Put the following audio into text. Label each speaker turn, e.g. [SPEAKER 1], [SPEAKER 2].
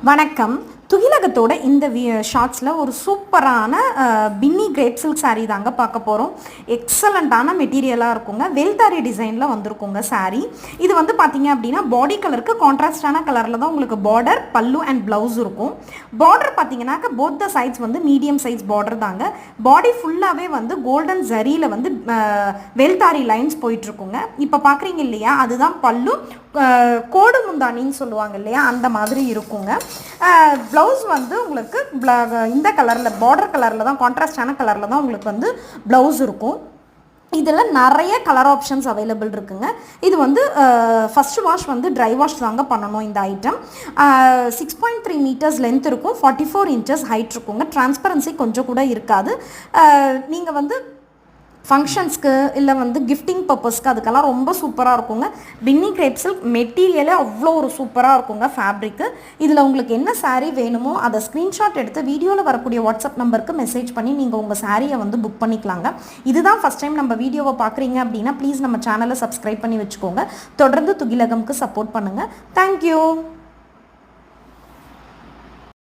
[SPEAKER 1] வணக்கம். துகிலகத்தோட இந்த ஷார்ட்ஸில் ஒரு சூப்பரான பின்னி கிரேப் சில்க் சாரீ தாங்க பார்க்க போகிறோம். எக்ஸலண்ட்டான மெட்டீரியலாக இருக்குங்க. வெல்தாரி டிசைனில் வந்திருக்குங்க சாரீ. இது வந்து பார்த்தீங்க அப்படின்னா பாடி கலருக்கு கான்ட்ராஸ்டான கலரில் தான் உங்களுக்கு பார்டர், பல்லு அண்ட் ப்ளவுஸ் இருக்கும். பார்டர் பார்த்தீங்கன்னாக்க போத் த சைட்ஸ் வந்து மீடியம் சைஸ் பார்டர் தாங்க. பாடி ஃபுல்லாகவே வந்து கோல்டன் ஜரியில் வந்து வெல்தாரி லைன்ஸ் போயிட்டுருக்குங்க. இப்போ பார்க்குறீங்க இல்லையா, அதுதான் பல்லு. கோடு முந்தானின்னு சொல்லுவாங்க இல்லையா, அந்த மாதிரி இருக்குங்க. ப்ளவுஸ் வந்து உங்களுக்கு இந்த கலரில் பார்டர் கலரில் தான், கான்ட்ராஸ்டான கலரில் தான் உங்களுக்கு வந்து ப்ளவுஸ் இருக்கும். இதில் நிறைய கலர் ஆப்ஷன்ஸ் அவைலபிள் இருக்குங்க. இது வந்து ஃபஸ்ட்டு வாஷ் வந்து ட்ரை வாஷ் தாங்க பண்ணணும். இந்த ஐட்டம் 6.3 மீட்டர்ஸ் லென்த் இருக்கும், 44 இன்ச்சஸ் ஹைட் இருக்குங்க. டிரான்ஸ்பரன்சி கொஞ்சம் கூட இருக்காது. நீங்கள் வந்து ஃபங்க்ஷன்ஸ்க்கு இல்லை வந்து கிஃப்டிங் பர்பஸ்க்கு அதுக்கெல்லாம் ரொம்ப சூப்பராக இருக்குங்க. பின்னி கிரேப் சில்க் மெட்டீரியலே அவ்வளோ ஒரு சூப்பராக இருக்குங்க ஃபேப்ரிக்கு. இதில் உங்களுக்கு என்ன சாரீ வேணுமோ அதை ஸ்க்ரீன்ஷாட் எடுத்து வீடியோவில் வரக்கூடிய வாட்ஸ்அப் நம்பருக்கு மெசேஜ் பண்ணி நீங்கள் உங்கள் சாரியை வந்து புக் பண்ணிக்கலாங்க. இதுதான் ஃபஸ்ட் டைம் நம்ம வீடியோவை பார்க்குறீங்க அப்படின்னா ப்ளீஸ் நம்ம சேனலை சப்ஸ்கிரைப் பண்ணி வச்சுக்கோங்க. தொடர்ந்து துகிலகம்க்கு சப்போர்ட் பண்ணுங்கள். தேங்க்யூ.